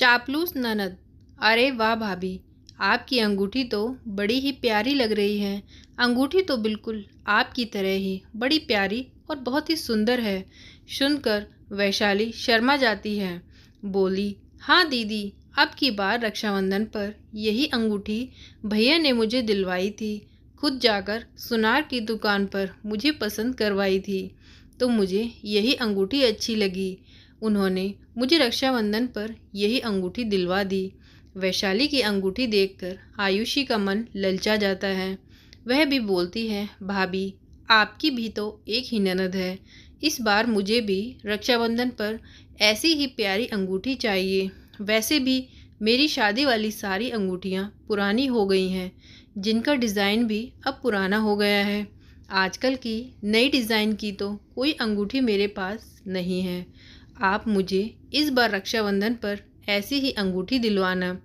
चापलूस ननद। अरे वाह भाभी, आपकी अंगूठी तो बड़ी ही प्यारी लग रही है। अंगूठी तो बिल्कुल आपकी तरह ही बड़ी प्यारी और बहुत ही सुंदर है। सुनकर वैशाली शर्मा जाती है। बोली, हाँ दीदी, अब की बार रक्षाबंधन पर यही अंगूठी भैया ने मुझे दिलवाई थी। खुद जाकर सुनार की दुकान पर मुझे पसंद करवाई थी, तो मुझे यही अंगूठी अच्छी लगी। उन्होंने मुझे रक्षाबंधन पर यही अंगूठी दिलवा दी। वैशाली की अंगूठी देखकर आयुषी का मन ललचा जाता है। वह भी बोलती है, भाभी आपकी भी तो एक ही ननद है, इस बार मुझे भी रक्षाबंधन पर ऐसी ही प्यारी अंगूठी चाहिए। वैसे भी मेरी शादी वाली सारी अंगूठियाँ पुरानी हो गई हैं, जिनका डिज़ाइन भी अब पुराना हो गया है। आजकल की नई डिज़ाइन की तो कोई अंगूठी मेरे पास नहीं है। आप मुझे इस बार रक्षाबंधन पर ऐसी ही अंगूठी दिलवाना।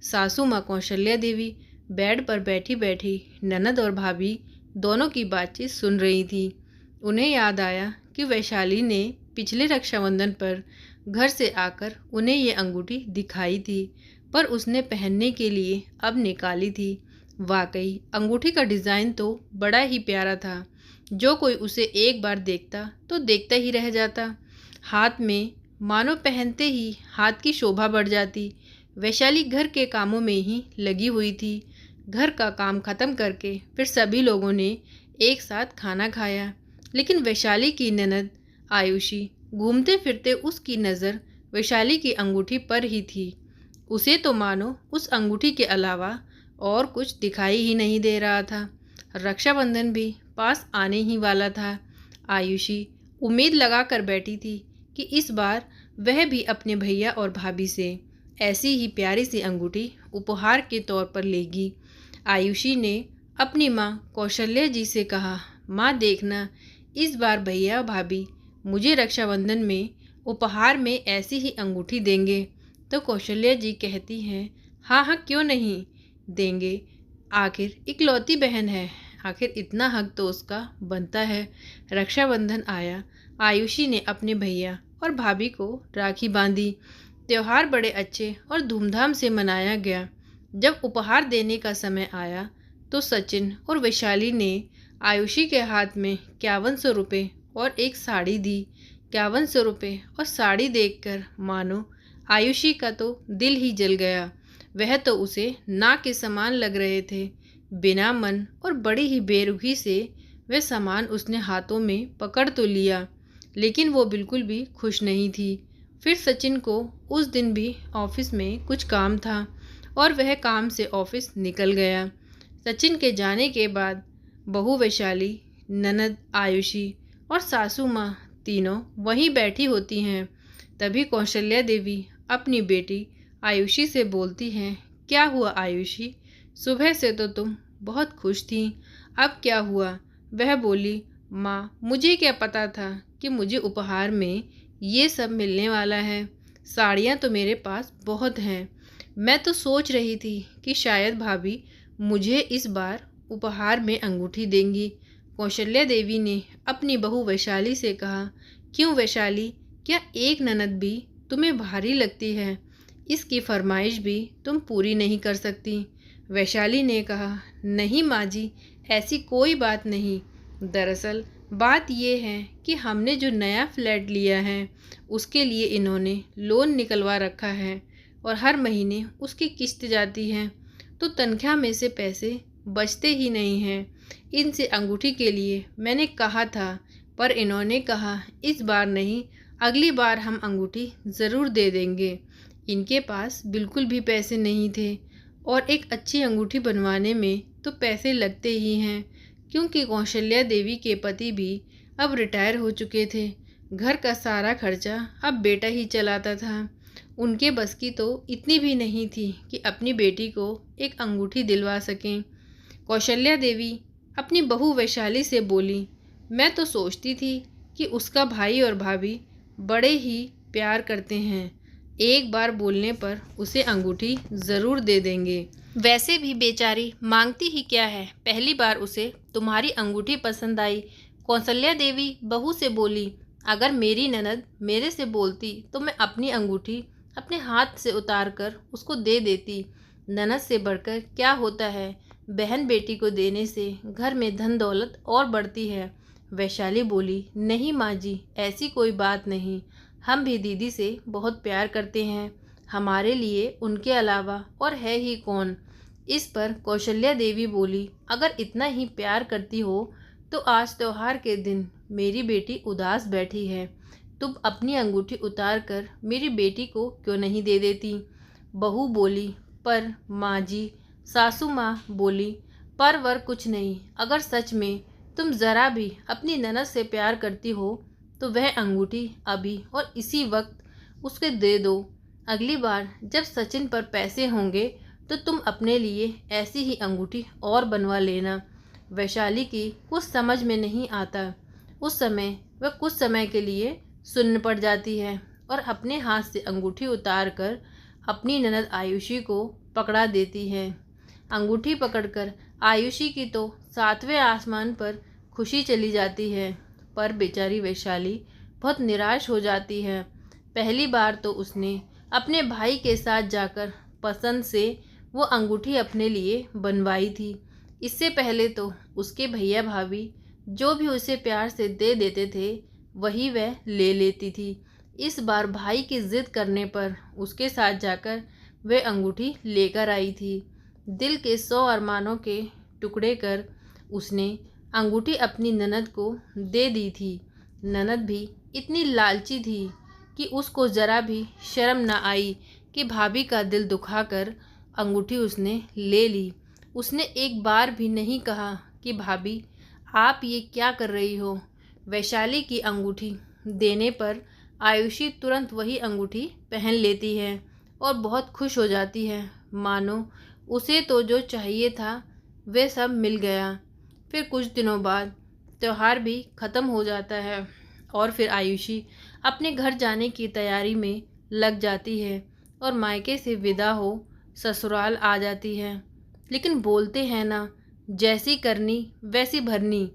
सासू माँ कौशल्या देवी बेड पर बैठी बैठी ननद और भाभी दोनों की बातचीत सुन रही थी। उन्हें याद आया कि वैशाली ने पिछले रक्षाबंधन पर घर से आकर उन्हें ये अंगूठी दिखाई थी, पर उसने पहनने के लिए अब निकाली थी। वाकई अंगूठी का डिज़ाइन तो बड़ा ही प्यारा था। जो कोई उसे एक बार देखता तो देखता ही रह जाता। हाथ में मानो पहनते ही हाथ की शोभा बढ़ जाती। वैशाली घर के कामों में ही लगी हुई थी। घर का काम ख़त्म करके फिर सभी लोगों ने एक साथ खाना खाया, लेकिन वैशाली की ननद आयुषी घूमते फिरते उसकी नज़र वैशाली की अंगूठी पर ही थी। उसे तो मानो उस अंगूठी के अलावा और कुछ दिखाई ही नहीं दे रहा था। रक्षाबंधन भी पास आने ही वाला था। आयुषी उम्मीद लगा कर बैठी थी कि इस बार वह भी अपने भैया और भाभी से ऐसी ही प्यारी सी अंगूठी उपहार के तौर पर लेगी। आयुषी ने अपनी माँ कौशल्या जी से कहा, माँ देखना, इस बार भैया भाभी मुझे रक्षाबंधन में उपहार में ऐसी ही अंगूठी देंगे। तो कौशल्या जी कहती हैं, हाँ हाँ क्यों नहीं देंगे, आखिर इकलौती बहन है, आखिर इतना हक तो उसका बनता है। रक्षाबंधन आया। आयुषी ने अपने भैया और भाभी को राखी बांधी। त्योहार बड़े अच्छे और धूमधाम से मनाया गया। जब उपहार देने का समय आया तो सचिन और वैशाली ने आयुषी के हाथ में 5100 रुपये और एक साड़ी दी। 5100 रुपये और साड़ी देखकर मानो आयुषी का तो दिल ही जल गया। वह तो उसे ना के समान लग रहे थे। बिना मन और बड़ी ही बेरुखी से वह सामान उसने हाथों में पकड़ तो लिया, लेकिन वो बिल्कुल भी खुश नहीं थी। फिर सचिन को उस दिन भी ऑफिस में कुछ काम था और वह काम से ऑफिस निकल गया। सचिन के जाने के बाद बहू वैशाली, ननद आयुषी और सासू माँ तीनों वहीं बैठी होती हैं। तभी कौशल्या देवी अपनी बेटी आयुषी से बोलती हैं, क्या हुआ आयुषी, सुबह से तो तुम बहुत खुश थी, अब क्या हुआ। वह बोली, माँ मुझे क्या पता था कि मुझे उपहार में ये सब मिलने वाला है। साड़ियाँ तो मेरे पास बहुत हैं। मैं तो सोच रही थी कि शायद भाभी मुझे इस बार उपहार में अंगूठी देंगी। कौशल्या देवी ने अपनी बहू वैशाली से कहा, क्यों वैशाली, क्या एक ननद भी तुम्हें भारी लगती है? इसकी फरमाइश भी तुम पूरी नहीं कर सकती। वैशाली ने कहा, नहीं माँ जी, ऐसी कोई बात नहीं। दरअसल बात यह है कि हमने जो नया फ्लैट लिया है उसके लिए इन्होंने लोन निकलवा रखा है और हर महीने उसकी किस्त जाती है, तो तनख्वाह में से पैसे बचते ही नहीं हैं। इनसे अंगूठी के लिए मैंने कहा था, पर इन्होंने कहा इस बार नहीं, अगली बार हम अंगूठी ज़रूर दे देंगे। इनके पास बिल्कुल भी पैसे नहीं थे और एक अच्छी अंगूठी बनवाने में तो पैसे लगते ही हैं, क्योंकि कौशल्या देवी के पति भी अब रिटायर हो चुके थे। घर का सारा खर्चा अब बेटा ही चलाता था। उनके बस की तो इतनी भी नहीं थी कि अपनी बेटी को एक अंगूठी दिलवा सकें। कौशल्या देवी अपनी बहू वैशाली से बोली, मैं तो सोचती थी कि उसका भाई और भाभी बड़े ही प्यार करते हैं, एक बार बोलने पर उसे अंगूठी ज़रूर दे देंगे। वैसे भी बेचारी मांगती ही क्या है, पहली बार उसे तुम्हारी अंगूठी पसंद आई। कौशल्या देवी बहू से बोली, अगर मेरी ननद मेरे से बोलती तो मैं अपनी अंगूठी अपने हाथ से उतार कर उसको दे देती। ननद से बढ़कर क्या होता है, बहन बेटी को देने से घर में धन दौलत और बढ़ती है। वैशाली बोली, नहीं माँ जी, ऐसी कोई बात नहीं। हम भी दीदी से बहुत प्यार करते हैं, हमारे लिए उनके अलावा और है ही कौन। इस पर कौशल्या देवी बोली, अगर इतना ही प्यार करती हो तो आज त्योहार के दिन मेरी बेटी उदास बैठी है, तुम अपनी अंगूठी उतार कर मेरी बेटी को क्यों नहीं दे देती। बहू बोली, पर माँ जी। सासू माँ बोली, पर वर कुछ नहीं, अगर सच में तुम ज़रा भी अपनी ननद से प्यार करती हो तो वह अंगूठी अभी और इसी वक्त उसके दे दो। अगली बार जब सचिन पर पैसे होंगे तो तुम अपने लिए ऐसी ही अंगूठी और बनवा लेना। वैशाली की कुछ समझ में नहीं आता। उस समय वह कुछ समय के लिए सुन्न पड़ जाती है और अपने हाथ से अंगूठी उतार कर अपनी ननद आयुषी को पकड़ा देती है। अंगूठी पकड़कर आयुषी की तो 7वें आसमान पर खुशी चली जाती है, पर बेचारी वैशाली बहुत निराश हो जाती है। पहली बार तो उसने अपने भाई के साथ जाकर पसंद से वो अंगूठी अपने लिए बनवाई थी। इससे पहले तो उसके भैया भाभी जो भी उसे प्यार से दे देते थे वही वह ले लेती थी। इस बार भाई की जिद करने पर उसके साथ जाकर वह अंगूठी लेकर आई थी। दिल के 100 अरमानों के टुकड़े कर उसने अंगूठी अपनी ननद को दे दी थी। ननद भी इतनी लालची थी कि उसको ज़रा भी शर्म न आई कि भाभी का दिल दुखाकर अंगूठी उसने ले ली। उसने एक बार भी नहीं कहा कि भाभी आप ये क्या कर रही हो। वैशाली की अंगूठी देने पर आयुषी तुरंत वही अंगूठी पहन लेती है और बहुत खुश हो जाती है, मानो उसे तो जो चाहिए था वह सब मिल गया। फिर कुछ दिनों बाद त्यौहार भी ख़त्म हो जाता है और फिर आयुषी अपने घर जाने की तैयारी में लग जाती है और मायके से विदा हो ससुराल आ जाती है। लेकिन बोलते हैं ना, जैसी करनी वैसी भरनी।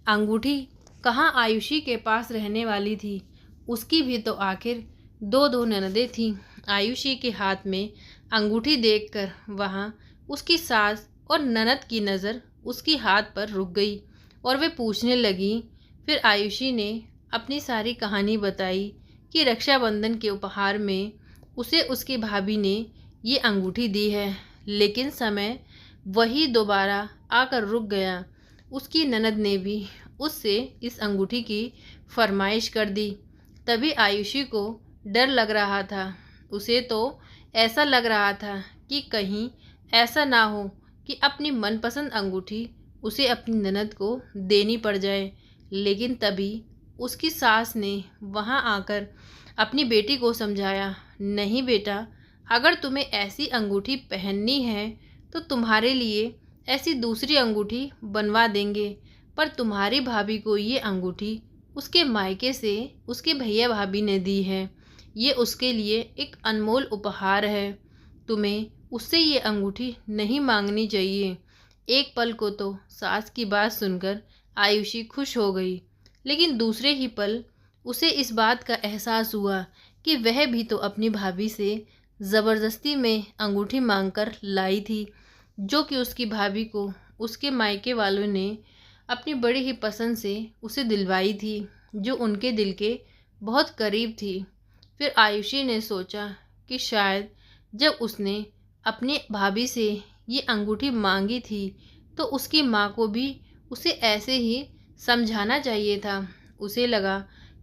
अंगूठी कहाँ आयुषी के पास रहने वाली थी, उसकी भी तो आखिर दो दो ननदें थीं। आयुषी के हाथ में अंगूठी देखकर वहाँ उसकी सास और ननद की नज़र उसकी हाथ पर रुक गई और वे पूछने लगी। फिर आयुषी ने अपनी सारी कहानी बताई कि रक्षाबंधन के उपहार में उसे उसकी भाभी ने ये अंगूठी दी है, लेकिन समय वही दोबारा आकर रुक गया। उसकी ननद ने भी उससे इस अंगूठी की फरमाइश कर दी। तभी आयुषी को डर लग रहा था। उसे तो ऐसा लग रहा था कि कहीं ऐसा ना हो कि अपनी मनपसंद अंगूठी उसे अपनी ननद को देनी पड़ जाए। लेकिन तभी उसकी सास ने वहां आकर अपनी बेटी को समझाया, नहीं बेटा, अगर तुम्हें ऐसी अंगूठी पहननी है तो तुम्हारे लिए ऐसी दूसरी अंगूठी बनवा देंगे, पर तुम्हारी भाभी को ये अंगूठी उसके मायके से उसके भैया भाभी ने दी है। ये उसके लिए एक अनमोल उपहार है। तुम्हें उससे ये अंगूठी नहीं मांगनी चाहिए। एक पल को तो सास की बात सुनकर आयुषी खुश हो गई, लेकिन दूसरे ही पल उसे इस बात का एहसास हुआ कि वह भी तो अपनी भाभी से ज़बरदस्ती में अंगूठी मांगकर लाई थी, जो कि उसकी भाभी को उसके मायके वालों ने अपनी बड़ी ही पसंद से उसे दिलवाई थी, जो उनके दिल के बहुत करीब थी। फिर आयुषी ने सोचा कि शायद जब उसने अपनी भाभी से ये अंगूठी मांगी थी तो उसकी माँ को भी उसे ऐसे ही समझाना चाहिए था। उसे लगा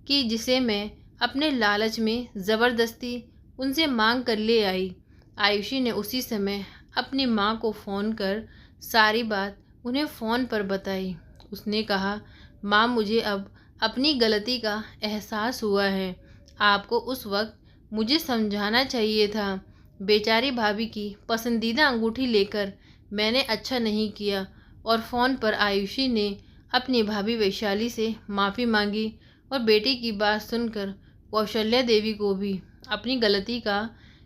कि जिसे मैं अपने लालच में ज़बरदस्ती उनसे मांग कर ले आई। आयुषी ने उसी समय अपनी माँ को फ़ोन कर सारी बात उन्हें फ़ोन पर बताई। उसने कहा, माँ, मुझे अब अपनी गलती का एहसास हुआ है। आपको उस वक्त मुझे समझाना चाहिए था। बेचारी भाभी की पसंदीदा अंगूठी लेकर मैंने अच्छा नहीं किया। और फ़ोन पर आयुषी ने अपनी भाभी वैशाली से माफ़ी मांगी और बेटी की बात सुनकर कौशल्या देवी को भी अपनी गलती का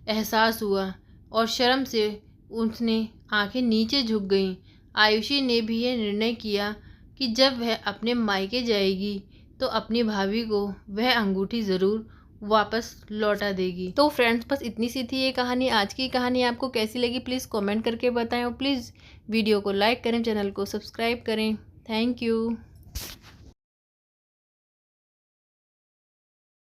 एहसास हुआ और शर्म से उसने आंखें नीचे झुक गईं। आयुषी ने भी ये निर्णय किया कि जब वह अपने मायके जाएगी तो अपनी भाभी को वह अंगूठी ज़रूर वापस लौटा देगी। तो फ्रेंड्स बस इतनी सी थी ये कहानी। आज की कहानी आपको कैसी लगी प्लीज़ कमेंट करके बताएं और प्लीज़ वीडियो को लाइक करें, चैनल को सब्सक्राइब करें। Thank you.